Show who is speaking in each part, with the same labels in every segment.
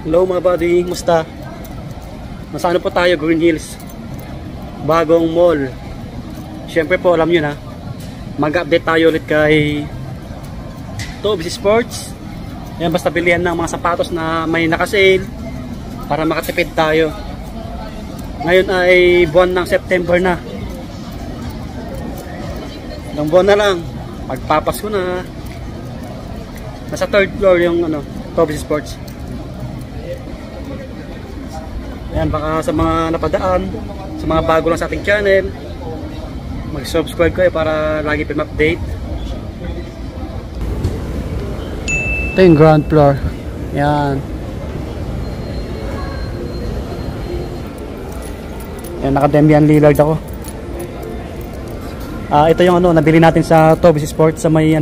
Speaker 1: Hello mga buddy, musta? Nasaan po tayo? Green Hills, bagong mall. Siyempre po, alam nyo na, mag-update tayo ulit kay Toby's Sports. Yan, basta bilihan ng mga sapatos na may nakasale para makatipid tayo. Ngayon ay buwan ng September na. Ilang buwan na lang, magpapasko na. Nasa 3rd floor yung Toby's Sports. Ayan, baka sa mga napadaan, sa mga bago lang sa ating channel, mag-subscribe kayo para lagi pa ma-update. Ito yung ground floor. Ayan. Ayan, naka-Damian Lillard ako. Ito yung nabili natin sa Toby's Sports sa may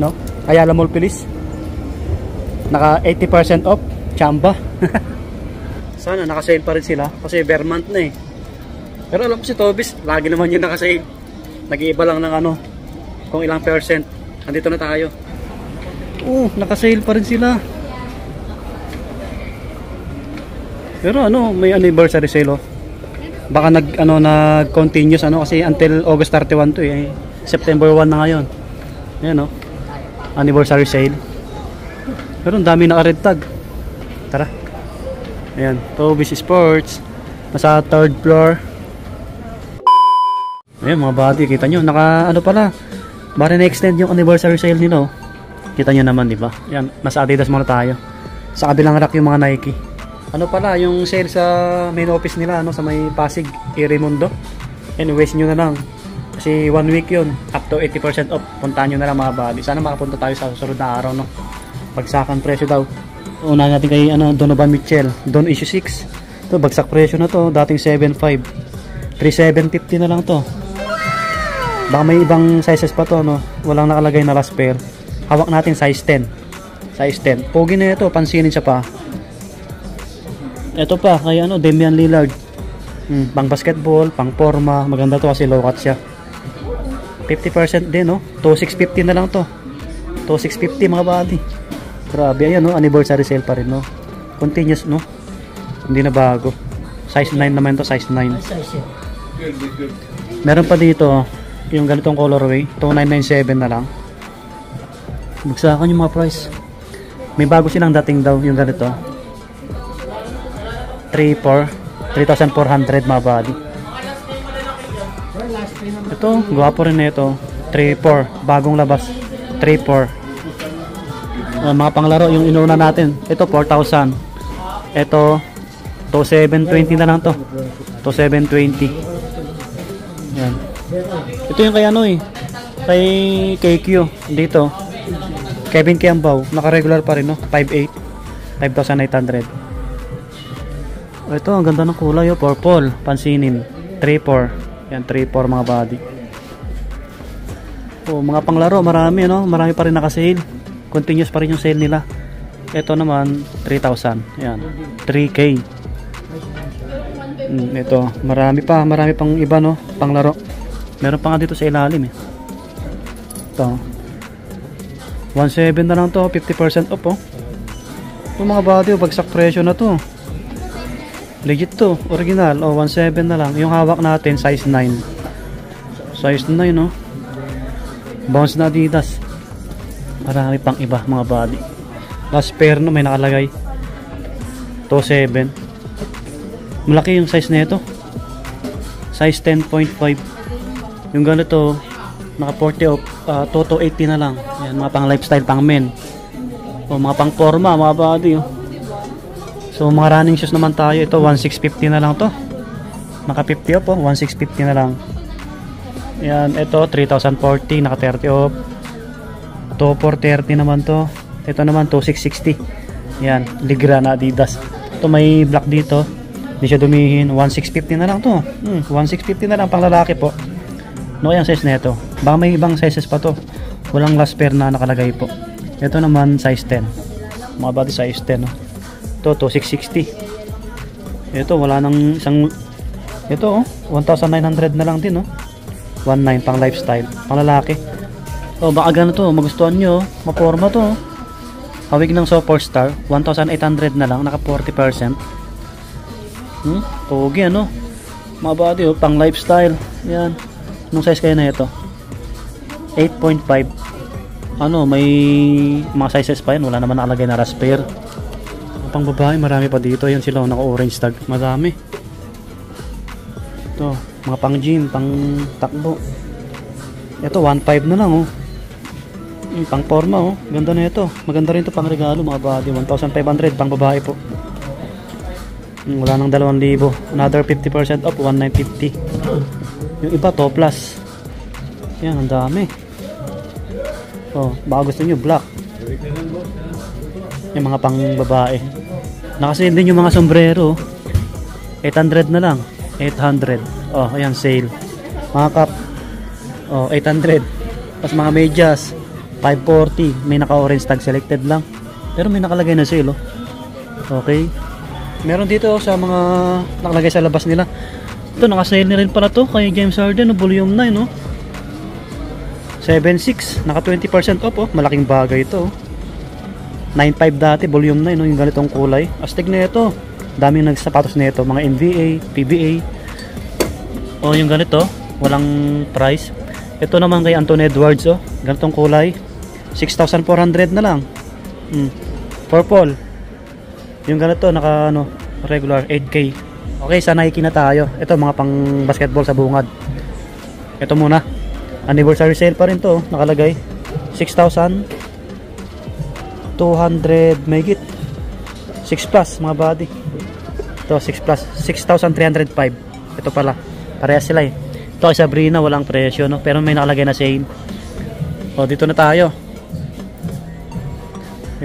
Speaker 1: Ayala Mall Police. Naka 80% off, chamba. Sana naka-sale pa rin sila kasi bare month na eh. Pero alam ko si Toby's, lagi naman yung naka-sale. Nag-iiba lang ng kung ilang percent. Andito na tayo. Naka-sale pa rin sila. Pero may anniversary sale oh. Baka nag-continuous kasi until August 31 to eh. September 1 na ngayon. Ayan anniversary sale. Pero ang dami naka-red tag. Tara. Ayan, Toby's Sports. Nasa 3rd floor. Ayan mga buddy, kita nyo, naka pala. Bari na-extend yung anniversary sale nila oh. Kita nyo naman, di ba? Ayan, nasa Adidas muna tayo. Sa kabilang rack yung mga Nike. Pala, yung sale sa main office nila, sa may Pasig, Irimundo. Anyways nyo na lang. Kasi 1 week yun, up to 80% off. Puntahan nyo na lang mga buddy. Sana makapunta tayo sa susunod na araw, Bagsakan presyo daw. Una natin kay Donovan Mitchell, Don issue 6. Ito bagsak presyo na to, dating 7.5. 3,750 na lang to. Baka may ibang sizes pa to, walang nakalagay na last pair. Hawak natin size 10. Size 10. Pogi na ito, pansinin siya pa. Ito pa kay Damian Lillard. Pang basketball, pang forma, maganda to kasi low cut siya. 50% din, 2,650 na lang to. 2,650 mga buddy. Grabe, ayan anniversary sale pa rin continuous hindi na bago. Size 9 naman to, size 9. Meron pa dito yung ganitong colorway, 2,997 na lang. Bagsakan yung mga price. May bago silang dating daw yung ganito, 3,400 mga body. Ito, gwapo rin na ito, 3,400 bagong labas, 3,400. Mga panglaro yung inuna natin, ito 4,000, ito 2,720 na lang to, 2,720. yan. Ito yung kay KQ dito, Kevin Kiambao, naka-regular pa rin 5,800, 5,800. Ito ang ganda ng kulay purple, pansinin, 3,400. yan, 3,400 mga body. Mga panglaro marami marami pa rin naka-sale. Continuous pa rin yung sale nila. Ito naman 3,000. Yan. 3K. Ito, marami pang iba panglaro. Meron pa nga dito sa ilalim eh. Ito. 1,700 na lang to, 50% off oh. Ito mga body, bagsak presyo na to. Legit to, original. 1,700 na lang. Yung hawak natin size 9. Size 9 Bounce na Adidas. Marami pang iba mga body. Last pair may nakalagay 2,700. Malaki yung size na ito, size 10.5. yung ganito naka 40 off, 2,280 na lang. Yan, mga pang lifestyle, pang men mga pang forma mga body So mga running shoes naman tayo, ito 1,650 na lang to, naka 50 off 1,650 na lang. Yan, ito 3,040, naka 30 off. 2,430 naman to. Ito naman 2,660. Yan, Ligra na Adidas. Ito may black dito, hindi siya dumihin. 1,650 na lang to. 1,650 na lang pang lalaki po. Yung size na ito. Baka may ibang sizes pa to, walang last pair na nakalagay po. Ito naman size 10 mga body, size 10 Ito 2,660. Ito wala nang isang. Ito 1,900 na lang din 1,900 pang lifestyle, pang lalaki. Baka ganito, magustuhan nyo, maporma to. Hawig ng Super Star, 1,800 na lang, naka 40%. Pogi ano? Mga body oh, pang lifestyle. Yan. Anong size kaya na ito? 8.5. Ano, may mga sizes pa yan. Wala naman nakalagay na rasper. Pang babae, marami pa dito. Yan sila, naka-orange tag. Marami. Ito, mga pang gym, pang takbo. Ito, 1.5 na lang oh. Pang forma oh. Ganda na ito. Maganda rin ito pang regalo mga body. 1,500 pang babae po. Wala nang 2,000. Another 50% off, 1,950. Yung iba to plus. Yan, ang dami. Oh, baka gusto nyo black. Yung mga pang babae. Nakasin din yung mga sombrero. 800 na lang. 800. Oh, ayan sale. Mga cup. Oh, 800. Tapos mga medyas 540. May naka-orange tag, selected lang. Pero may nakalagay na sale oh. Okay. Meron dito oh, sa mga nakalagay sa labas nila. Ito, naka-sale na rin pala to kay James Harden, no? Volume 9 no? 7.6, naka 20% off oh. Malaking bagay ito oh. 9.5 dati, volume 9 no? Yung ganitong kulay. Astig na ito. Daming nagsapatos na ito. Mga NBA, PBA. Oh, yung ganito, walang price. Ito naman kay Anthony Edwards oh. Ganitong kulay. 6,400 na lang. Purple. Yung ganito naka ano, regular 8K. Okay, sa Nike na tayo. Ito mga pang basketball sa bungad. Ito muna. Anniversary sale pa rin to, nakalagay. 6,200 megit. 6 plus mga body. Ito 6 plus, 6,305. Ito pala. Parehas sila eh. Ito kay Sabrina walang presyo no, pero may nakalagay na sale. O dito na tayo.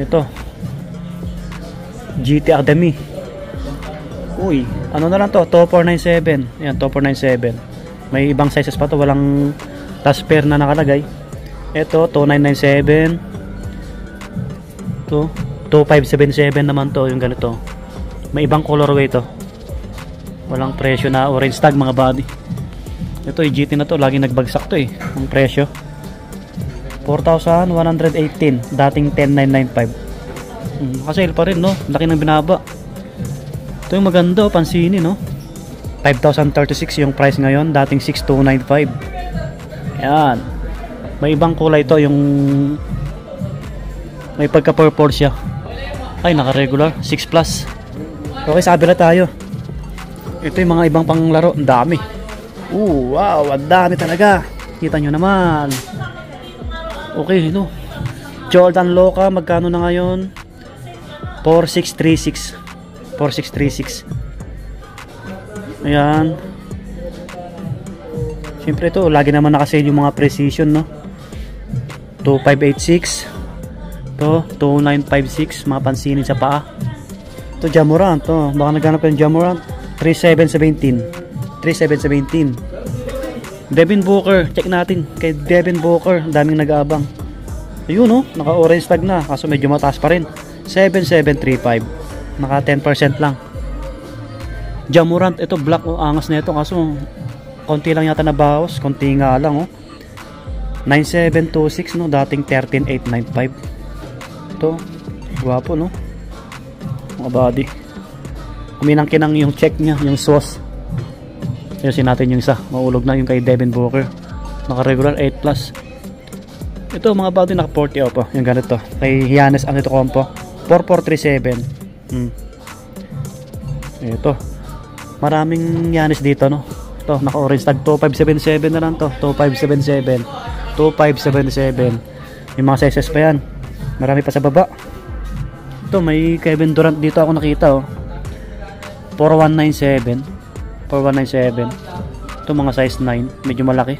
Speaker 1: Ito GT Academy. Uy, ano na lang to? 2497. Ayan, 2497. May ibang sizes pa to, walang tasper na nakalagay. Ito 2997. To 2577 naman to, yung ganito. May ibang colorway to. Walang presyo na orange tag mga body. Ito yung GT na to, laging nagbagsak to eh. Ang presyo 4,118, dating 10,995. Nakasale pa rin no, laki ng binaba. Ito yung maganda, pansinin no, 5,036 yung price ngayon, dating 6,295. Yan, may ibang kulay to, yung may pagka purple siya. Ay, naka regular 6 plus. Okay, sabi na tayo. Ito yung mga ibang panglaro, ang dami. Wow, ang dami talaga. Kita nyo naman. Okay, no. Jordan Loca, magkano na ngayon? 4636. 4636. Ayan. Siyempre ito, lagi naman nakasale yung mga precision, no? 2586. Ito, 2956. Mga pansinin sa paa. Ito, Jamorant. Oh. Baka naghanap yung Jamorant. 3717. 3717. Devin Booker, check natin kay Devin Booker, daming nag-aabang. Ayun oh, naka-orange tag na, kaso medyo mataas pa rin. 7735. Naka 10% lang. Jamorant, ito black oh, angas na ito kaso konti lang yata nabawas, konti nga lang oh. 9726 no, dating 13895. Ito, gwapo no. Mga body. Kuminang-kinang yung check niya, yung sauce. Ayusin natin yung isa, maulog na yung kay Devin Booker. Naka regular 8 plus. Ito mga body naka 40 off oh. Yung ganito kay Giannis Antetokounmpo 4437. Ito maraming Giannis dito no. Ito naka orange tag, 2577 na lang to. 2577 2577. Yung mga sizes pa yan, marami pa sa baba. Ito may Kevin Durant dito ako nakita oh, 4197. 4197. Ito mga size 9, medyo malaki.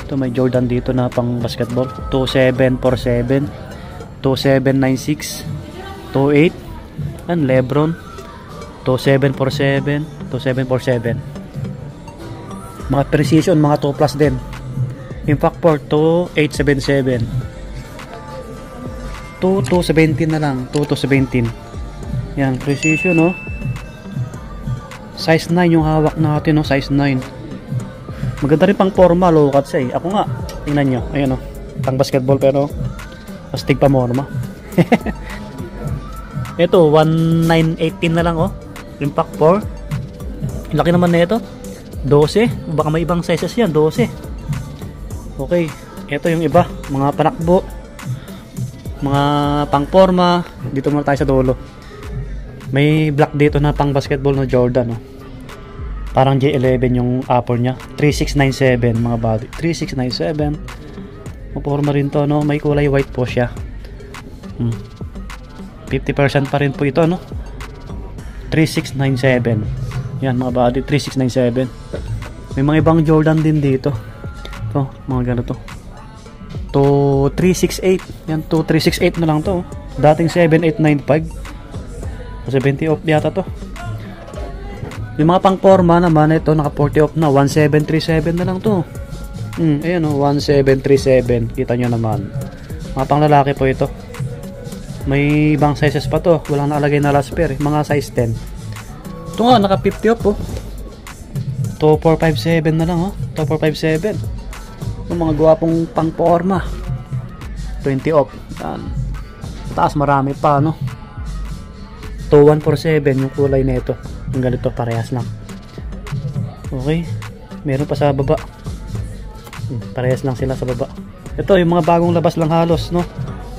Speaker 1: Ito may Jordan dito na pang basketball. 2747, 2796, 28. And Lebron 2747, 2747. Mga precision, mga 2 plus din. Impact Port 2877. 2217 na lang, 2217. Yan, precision no. Size 9 yung hawak natin no, size 9. Maganda rin pang forma, low cut siya eh. Ako nga, tingnan nyo, ayun o, pang basketball pero astig pa morma. Ito, 1918 na lang, oh. Yung pack 4. Laki naman na ito. 12. Baka may ibang sizes yan, 12. Okay. Ito yung iba. Mga panakbo. Mga pang-forma. Dito muna tayo sa dulo. May black dito na pang basketball na Jordan, oh. Parang J11 yung upper nya. 3697 mga body. 3697. Maporma rin to, no? May kulay white po siya. 50% pa rin po ito, no? 3697. Yan mga body, 3697. May mga ibang Jordan din dito. To, mga ganito. To 368. Yan, to 368 na lang to. Dating 7895. 70 off yata to. Yung mga pang forma naman, ito naka 40 off na. 1737 na lang to. Ayan o, 1737. Kita nyo naman. Mga pang lalaki po ito. May ibang sizes pa to. Walang nakalagay na last pair. Mga size 10. Ito nga, naka 50 off oh. 2457 na lang oh. 2457. Yung mga guwapong pang forma. 20 off. Yan. Taas marami pa, no? 2147 yung kulay nito. Yung ganito, parehas lang. Okay. Meron pa sa baba. Parehas lang sila sa baba. Ito, yung mga bagong labas lang halos, no?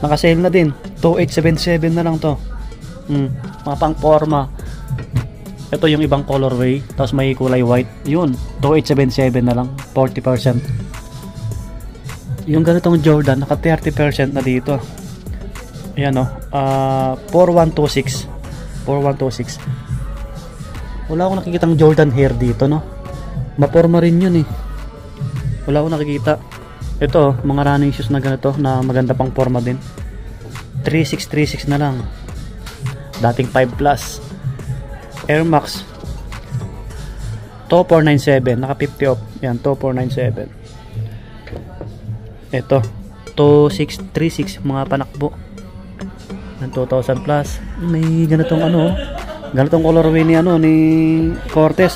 Speaker 1: Naka-sale na din. 2877 na lang to. Mga pang forma. Ito yung ibang colorway. Tapos may kulay white. Yun, 2877 na lang. 40%. Yung ganitong Jordan, naka 30% na dito. Ayan o. 4126. 4126. Wala akong nakikitang Jordan hair dito, no? Maporma rin yun eh. Wala akong nakikita. Ito, mga running shoes na ganito na maganda pang forma din. 3636 na lang. Dating 5 plus. Air Max. To 497. Naka 50 off. Yan, to 497. Ito, to 636. Mga panakbo. Ng 2000 plus. May ganitong ano, ganitong colorway ni ano ni Cortez.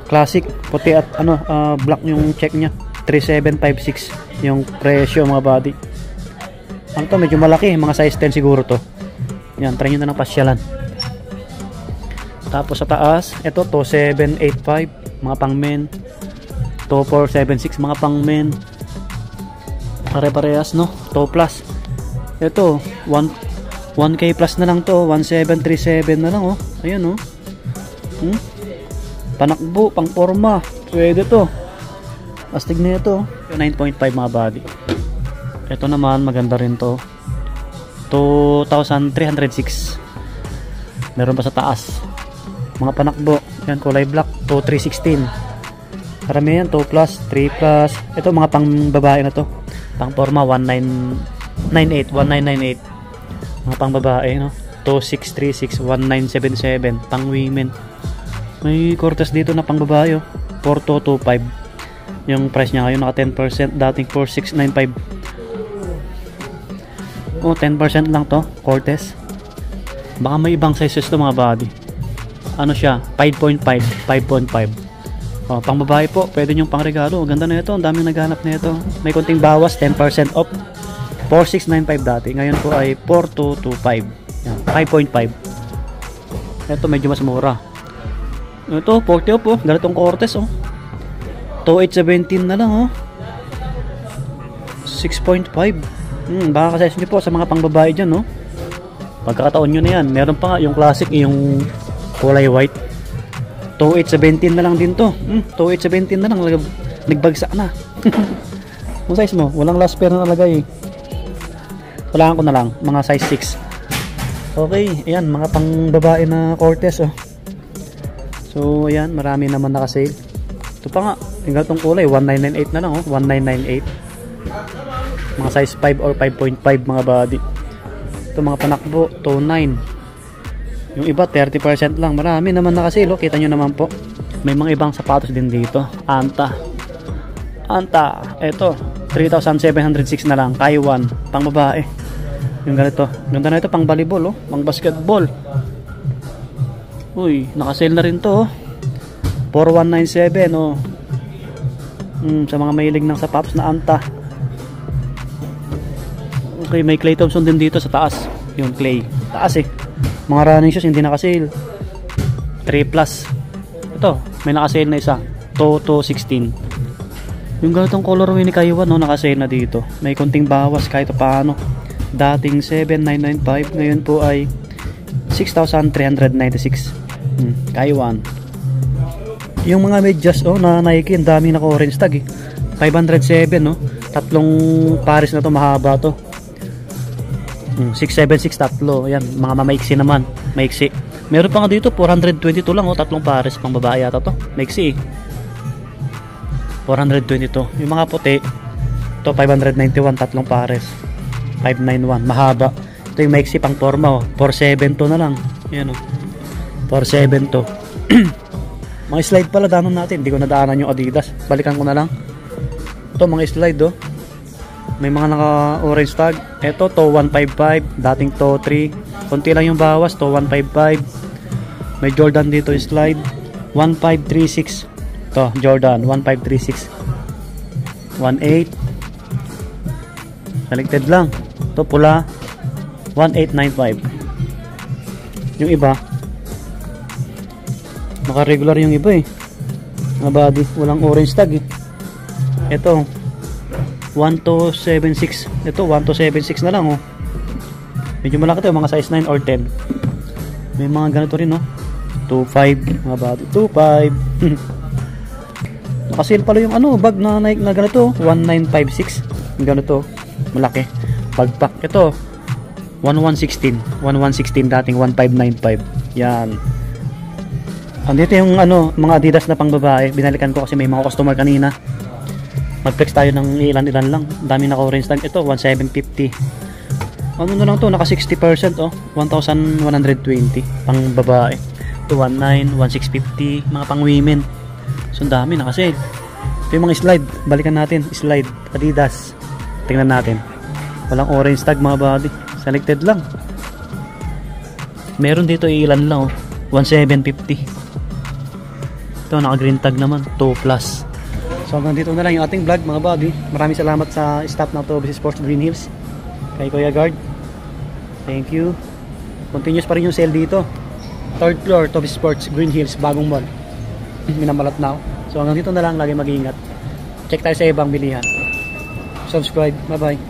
Speaker 1: Classic, puti at ano, black yung check nya. 3756 yung presyo mga body. Ano to, medyo malaki, mga size 10 siguro to. Yan, try nyo na ng pasyalan. Tapos sa taas, ito to 785 mga pang men. To 476 mga pang men. Pare-parehas, no? To plus. Ito 1K plus na lang to. 1737 na lang, oh. Ayan, oh. Panakbo, pang forma. Pwede to. Astig na ito. 9.5 mga body. Ito naman, maganda rin to. 2,306. Meron pa sa taas. Mga panakbo. Yan, kulay black. 2,316. Karami yan. 2 plus, 3 plus. Ito, mga pang babae na to. Pang forma, 1998. 1998. Mga pang babae, no? 2636, 1977. Pang women. May Cortez dito na pang babae, oh. 4225. Yung price niya ngayon naka 10%, dating 4695. Oh, 10% lang to, Cortez. Baka may ibang sizes to mga body. Ano siya? 5.5, 5.5. Oh, pang babae po, pwede yung pang regalo. Ganda na ito, ang daming naghanap na ito. May konting bawas, 10% off. 4695 dati. Ngayon po ay 4225. Yan, 5.5. Ito medyo mas mura. Ito, 40 off, oh. Ganitong Cortez, oh. 2817 na lang, oh. 6.5. Baka kasi nyo po sa mga pangbabae dyan, no? Pagkakataon nyo na yan. Meron pa nga yung classic, yung kulay white. 2817 na lang din to. 2817 na lang. Nagbagsak na. Yung size mo, walang last pair na nalagay. Walaan ko na lang, mga size 6. Okay, ayan, mga pangbabae na Cortez, oh. So, ayan, marami naman nakasale. Ito pa nga, tingnan itong kulay, 1998 na lang, oh. 1998. Mga size 5 or 5.5 mga body. Ito mga panakbo, 29. Yung iba 30% lang. Marami naman nakasale, oh. Kita nyo naman po. May mga ibang sapatos din dito. Anta. Ito 3,706 na lang. Taiwan, pang babae. Yung ganito. Ganda na ito, pang volleyball, oh. Pang basketball. Uy, nakasale na rin to, oh. 4197, oh. Sa mga mahilig ng sapatos na Anta. Okay, may Clay Thompson din dito sa taas. Yung Clay. taas eh. Mga running shoes hindi naka-sale. 3 plus. Ito, may naka-sale na isa. Toto 16. Yung ganitong colorway ni Kaiwan, no, naka-sale na dito. May konting bawas kahit paano. Dating 7,995, ngayon po ay 6,396. Kaiwan. Yung mga medyas, oh, na Nike, ang daming naka-orange tag eh. 507, no. Tatlong pares na to, mahaba to. 676 tatlo. Ayan, mga mamaiksi naman. Maiksi. Meron pa nga dito 422 lang, oh, tatlong pares pang babae yata to. Maiksi eh. 422. Yung mga puti, to 591 tatlong pares. 591 mahaba. Ito yung maiksi pang forma, oh. 472 na lang. Ayan, oh. 472. Mga slide pala daanan natin. Hindi ko nadaanan yung Adidas. Balikan ko na lang. Ito mga slide, oh. May mga naka-orange tag. Ito, to 155. Dating to 3. Konti lang yung bawas. To 155. May Jordan dito yung slide. 1536. Ito, Jordan. 1536. 18. Selected lang. Ito, pula. 1895. Yung iba. Naka-regular yung iba eh. Mga body. Walang orange tag eh. Ito. 1276. Ito 1276 na lang, oh. Medyo malaki to, mga size 9 or 10. May mga ganito rin, oh. 25 mga body. 25. Naka-sale pala yung ano, bag na Nike na ganito, 1956. Yung ganito, malaki. Bagpack. Ito 1116. 1116 dating 1595. Yan. Andito yung ano, mga Adidas na pang babae. Binalikan ko kasi may mga customer kanina. Mag-flex tayo ng ilan-ilan lang. Dami naka-orange tag. Ito, 1,750. Ano na lang to? Naka 60%, oh. 1,120. Pang babae. Ito, 19, 1,650. Mga pang women. So, dami naka-sale. Ito yung mga slide. Balikan natin. Slide. Adidas. Tingnan natin. Walang orange tag, mga body. Selected lang. Meron dito ilan lang, oh. 1,750. Ito, naka-green tag naman. 2 plus. So hanggang dito na lang yung ating vlog, mga buddy. Maraming salamat sa staff ng Toby Sports Green Hills. Kay Kuya Guard. Thank you. Continuous pa rin yung sale dito. 3rd floor, Toby Sports Green Hills, bagong mall. Minamalat na ako. So hanggang dito na lang, lagi mag-iingat. Check tayo sa ibang bilihan. Subscribe. Bye bye.